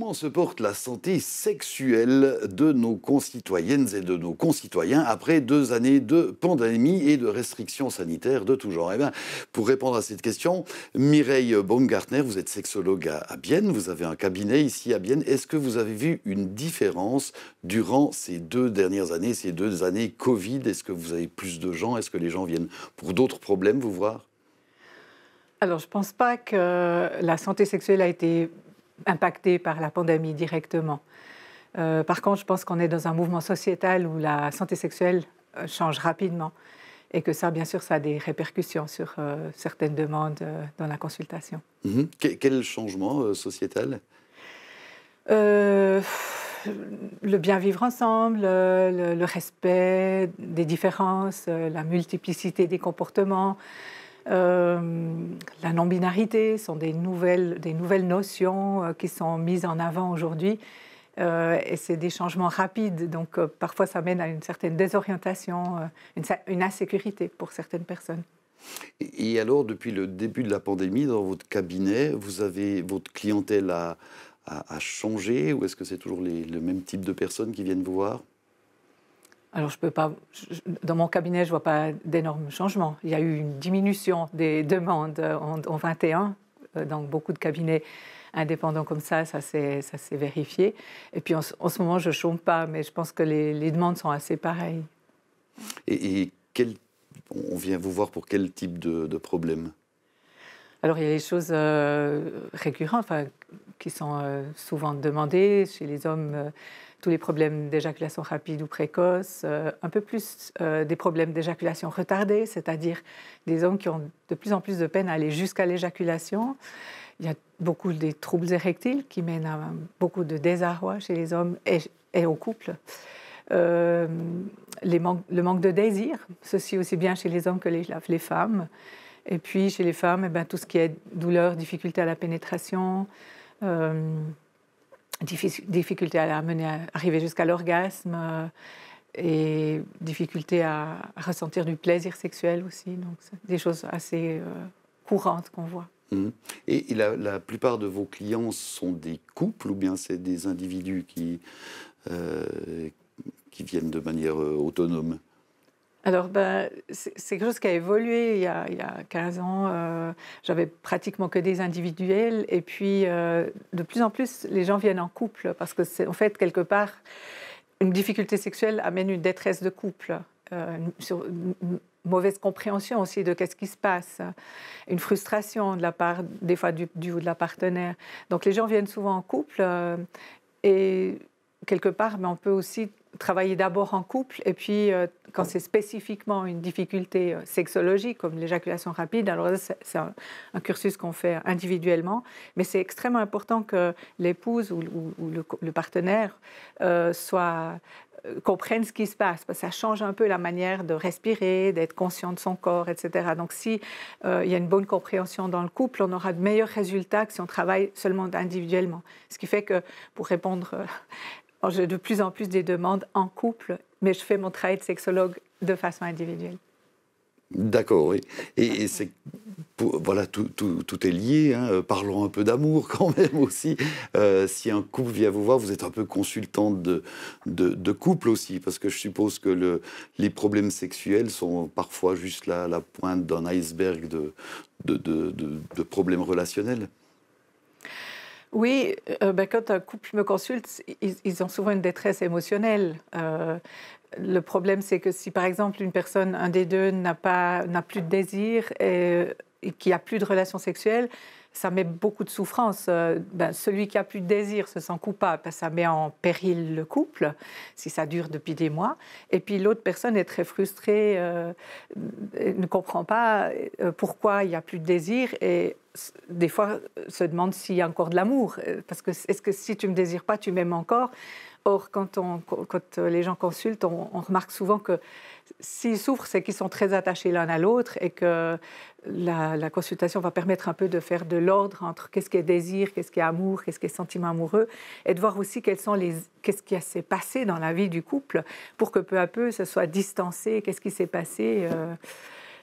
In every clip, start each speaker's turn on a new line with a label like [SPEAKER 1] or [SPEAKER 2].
[SPEAKER 1] Comment se porte la santé sexuelle de nos concitoyennes et de nos concitoyens après 2 années de pandémie et de restrictions sanitaires de tout genre? Eh bien, pour répondre à cette question, Mireille Baumgartner, vous êtes sexologue à Bienne, vous avez un cabinet ici à Bienne. Est-ce que vous avez vu une différence durant ces 2 dernières années, ces 2 années Covid? Est-ce que vous avez plus de gens? Est-ce que les gens viennent pour d'autres problèmes vous voir?
[SPEAKER 2] Alors, je ne pense pas que la santé sexuelle a été impactée par la pandémie directement. Par contre, je pense qu'on est dans un mouvement sociétal où la santé sexuelle change rapidement et que ça, bien sûr, ça a des répercussions sur certaines demandes dans la consultation.
[SPEAKER 1] Quel changement sociétal?
[SPEAKER 2] Euh, le bien vivre ensemble, le respect des différences, la multiplicité des comportements. La non-binarité sont des nouvelles notions qui sont mises en avant aujourd'hui et c'est des changements rapides, donc parfois ça mène à une certaine désorientation, une insécurité pour certaines personnes.
[SPEAKER 1] Et alors, depuis le début de la pandémie, dans votre cabinet, votre clientèle a changé ou est-ce que c'est toujours le même type de personnes qui viennent vous voir?
[SPEAKER 2] Alors je peux pas, dans mon cabinet, je vois pas d'énormes changements. Il y a eu une diminution des demandes en 21, dans beaucoup de cabinets indépendants comme ça s'est vérifié. Et puis en ce moment, je ne chôme pas, mais je pense que les demandes sont assez pareilles.
[SPEAKER 1] Et on vient vous voir pour quel type de problème?
[SPEAKER 2] Alors il y a les choses récurrentes, enfin, qui sont souvent demandées chez les hommes. Tous les problèmes d'éjaculation rapide ou précoce, un peu plus des problèmes d'éjaculation retardée, c'est-à-dire des hommes qui ont de plus en plus de peine à aller jusqu'à l'éjaculation. Il y a beaucoup de troubles érectiles qui mènent à beaucoup de désarroi chez les hommes et au couple. Le manque de désir, ceci aussi bien chez les hommes que les femmes. Et puis chez les femmes, tout ce qui est douleur, difficulté à la pénétration, difficulté à arriver jusqu'à l'orgasme et difficulté à ressentir du plaisir sexuel aussi. Donc, c'est des choses assez courantes qu'on voit.
[SPEAKER 1] Et la plupart de vos clients sont des couples ou bien c'est des individus qui viennent de manière autonome?
[SPEAKER 2] Alors, c'est quelque chose qui a évolué il y a 15 ans. J'avais pratiquement que des individuels. Et puis, de plus en plus, les gens viennent en couple parce que c'est en fait, quelque part, une difficulté sexuelle amène une détresse de couple, une mauvaise compréhension aussi de qu'est-ce qui se passe, une frustration de la part, des fois, du ou de la partenaire. Donc, les gens viennent souvent en couple et quelque part, on peut aussi travailler d'abord en couple et puis quand c'est spécifiquement une difficulté sexologique comme l'éjaculation rapide, alors là, c'est un cursus qu'on fait individuellement, mais c'est extrêmement important que l'épouse ou le partenaire comprenne ce qui se passe, parce que ça change un peu la manière de respirer, d'être conscient de son corps, etc. Donc si il y a une bonne compréhension dans le couple, on aura de meilleurs résultats que si on travaille seulement individuellement. Ce qui fait que, pour répondre... j'ai de plus en plus des demandes en couple, mais je fais mon travail de sexologue de façon individuelle.
[SPEAKER 1] D'accord, oui. Et voilà, tout est lié. Parlons un peu d'amour quand même aussi. Si un couple vient vous voir, vous êtes un peu consultante de couple aussi, parce que je suppose que les problèmes sexuels sont parfois juste la pointe d'un iceberg de problèmes relationnels.
[SPEAKER 2] Oui, quand un couple me consulte, ils ont souvent une détresse émotionnelle. Le problème, c'est que si, par exemple, un des deux n'a plus de désir et qu'il n'y a plus de relation sexuelle, ça met beaucoup de souffrance. Celui qui a plus de désir se sent coupable, parce que ça met en péril le couple, si ça dure depuis des mois. Et puis l'autre personne est très frustrée, ne comprend pas pourquoi il n'y a plus de désir et des fois se demande s'il y a encore de l'amour. Parce que est-ce que si tu ne me désires pas, tu m'aimes encore? Or, quand les gens consultent, on remarque souvent que s'ils souffrent, c'est qu'ils sont très attachés l'un à l'autre et que la consultation va permettre un peu de faire de l'ordre entre qu'est-ce qui est désir, qu'est-ce qui est amour, qu'est-ce qui est sentiment amoureux, et de voir aussi qu'est-ce qui s'est passé dans la vie du couple pour que peu à peu, ça soit distancé, qu'est-ce qui s'est passé.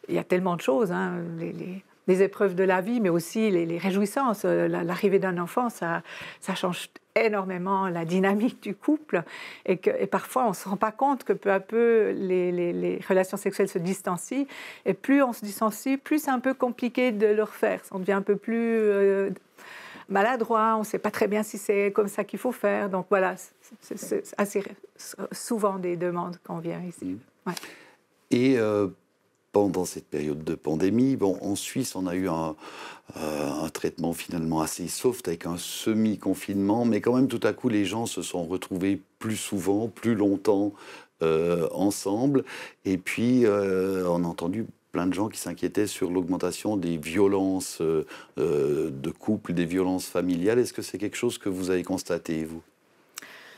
[SPEAKER 2] Il y a tellement de choses, les épreuves de la vie, mais aussi les réjouissances. L'arrivée d'un enfant, ça change énormément la dynamique du couple et parfois on ne se rend pas compte que peu à peu les relations sexuelles se distancient et plus on se distancie, plus c'est un peu compliqué de le refaire. On devient un peu plus maladroit, on ne sait pas très bien si c'est comme ça qu'il faut faire. Donc voilà, c'est assez souvent des demandes qu'on vient ici. Ouais.
[SPEAKER 1] Et pendant cette période de pandémie, en Suisse, on a eu un traitement finalement assez soft avec un semi-confinement, mais quand même tout à coup les gens se sont retrouvés plus souvent, plus longtemps ensemble. Et puis on a entendu plein de gens qui s'inquiétaient sur l'augmentation des violences de couple, des violences familiales. Est-ce que c'est quelque chose que vous avez constaté, vous ?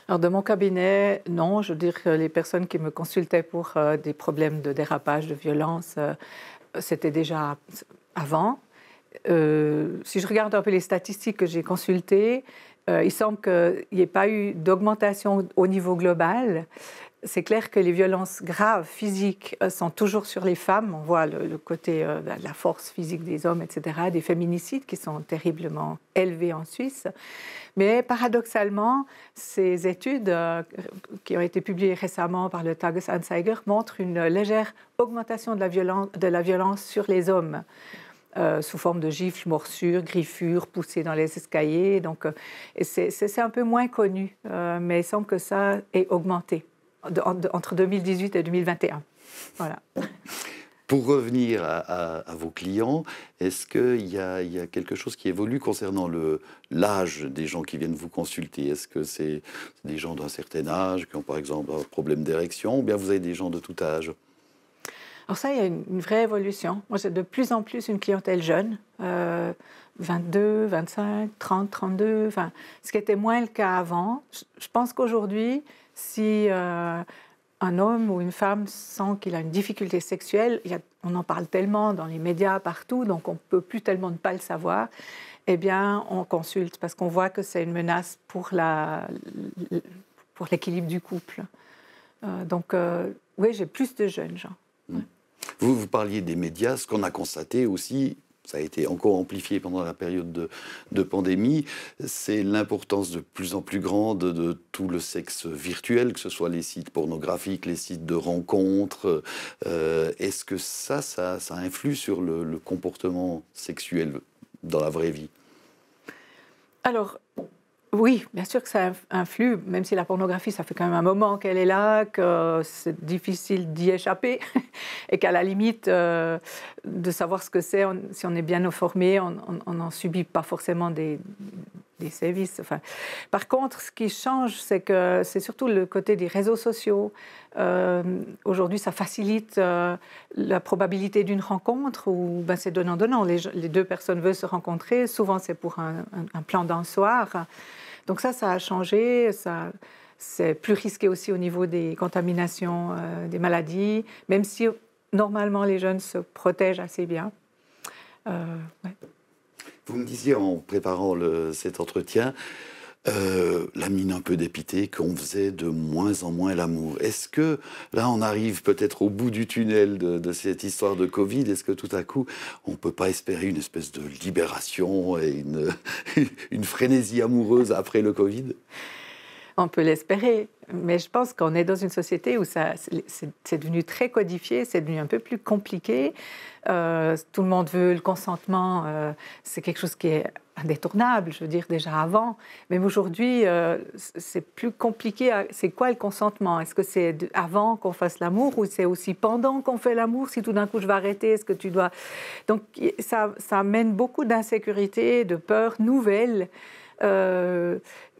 [SPEAKER 2] Alors, de mon cabinet, non. Je veux dire que les personnes qui me consultaient pour des problèmes de dérapage, de violence, c'était déjà avant. Si je regarde un peu les statistiques que j'ai consultées, il semble qu'il n'y ait pas eu d'augmentation au niveau global. C'est clair que les violences graves physiques sont toujours sur les femmes. On voit le côté de la force physique des hommes, etc., des féminicides qui sont terriblement élevés en Suisse. Mais paradoxalement, ces études qui ont été publiées récemment par le Tagesanzeiger montrent une légère augmentation de la violence sur les hommes. Sous forme de gifles, morsures, griffures, poussées dans les escaliers. Donc, c'est un peu moins connu, mais il semble que ça ait augmenté entre 2018 et 2021. Voilà.
[SPEAKER 1] Pour revenir à vos clients, est-ce qu'il y a quelque chose qui évolue concernant l'âge des gens qui viennent vous consulter? Est-ce que c'est des gens d'un certain âge qui ont par exemple un problème d'érection, ou bien vous avez des gens de tout âge?
[SPEAKER 2] Alors ça, il y a une vraie évolution. Moi, j'ai de plus en plus une clientèle jeune, 22, 25, 30, 32, enfin, ce qui était moins le cas avant. Je pense qu'aujourd'hui, si un homme ou une femme sent qu'il a une difficulté sexuelle, on en parle tellement dans les médias, partout, donc on ne peut plus tellement ne pas le savoir, eh bien, on consulte parce qu'on voit que c'est une menace pour l'équilibre du couple. Donc, oui, j'ai plus de jeunes gens. Ouais.
[SPEAKER 1] Vous parliez des médias, ce qu'on a constaté aussi, ça a été encore amplifié pendant la période de pandémie, c'est l'importance de plus en plus grande de tout le sexe virtuel, que ce soit les sites pornographiques, les sites de rencontres. Est-ce que ça influe sur le comportement sexuel dans la vraie vie?
[SPEAKER 2] Alors, oui, bien sûr que ça influe, même si la pornographie, ça fait quand même un moment qu'elle est là, que c'est difficile d'y échapper et qu'à la limite, de savoir ce que c'est, si on est bien informé, on n'en subit pas forcément des sévices. Enfin, par contre, ce qui change, c'est que c'est surtout le côté des réseaux sociaux. Aujourd'hui, ça facilite la probabilité d'une rencontre où c'est donnant-donnant. Les deux personnes veulent se rencontrer. Souvent, c'est pour un plan d'un soir. Donc ça a changé. C'est plus risqué aussi au niveau des contaminations, des maladies, même si normalement les jeunes se protègent assez bien. Ouais.
[SPEAKER 1] Vous me disiez en préparant cet entretien, la mine un peu dépitée, qu'on faisait de moins en moins l'amour. Est-ce que là, on arrive peut-être au bout du tunnel de cette histoire de Covid? Est-ce que tout à coup, on ne peut pas espérer une espèce de libération et une frénésie amoureuse après le Covid?
[SPEAKER 2] On peut l'espérer, mais je pense qu'on est dans une société où c'est devenu très codifié, c'est devenu un peu plus compliqué. Tout le monde veut le consentement, c'est quelque chose qui est indétournable, je veux dire, déjà avant. Mais aujourd'hui, c'est plus compliqué. C'est quoi le consentement? Est-ce que c'est avant qu'on fasse l'amour ou c'est aussi pendant qu'on fait l'amour? Si tout d'un coup je vais arrêter, est-ce que tu dois... Donc ça amène beaucoup d'insécurité, de peurs nouvelles.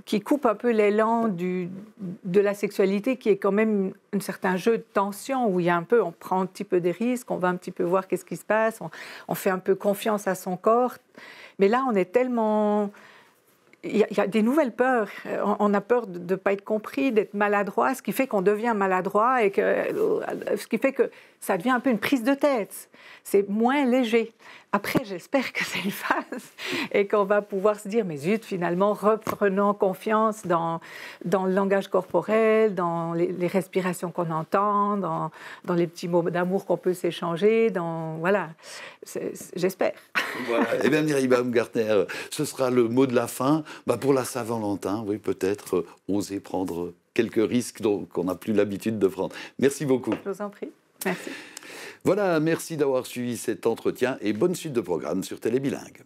[SPEAKER 2] Qui coupe un peu l'élan de la sexualité, qui est quand même un certain jeu de tension où on prend un petit peu des risques, on va un petit peu voir qu'est-ce qui se passe, on fait un peu confiance à son corps. Mais là, on est tellement... Il y a des nouvelles peurs. On a peur de ne pas être compris, d'être maladroit, ce qui fait qu'on devient maladroit ce qui fait que ça devient un peu une prise de tête. C'est moins léger. Après, j'espère que c'est une phase et qu'on va pouvoir se dire, mais zut, finalement, reprenons confiance dans le langage corporel, dans les respirations qu'on entend, dans les petits mots d'amour qu'on peut s'échanger. Voilà, j'espère.
[SPEAKER 1] Voilà. Eh bien, Mireille Baumgartner, ce sera le mot de la fin. Pour la Saint-Valentin, oui, peut-être oser prendre quelques risques qu'on n'a plus l'habitude de prendre. Merci beaucoup.
[SPEAKER 2] Je vous en prie. Merci.
[SPEAKER 1] Voilà, merci d'avoir suivi cet entretien et bonne suite de programme sur Télé Bilingue.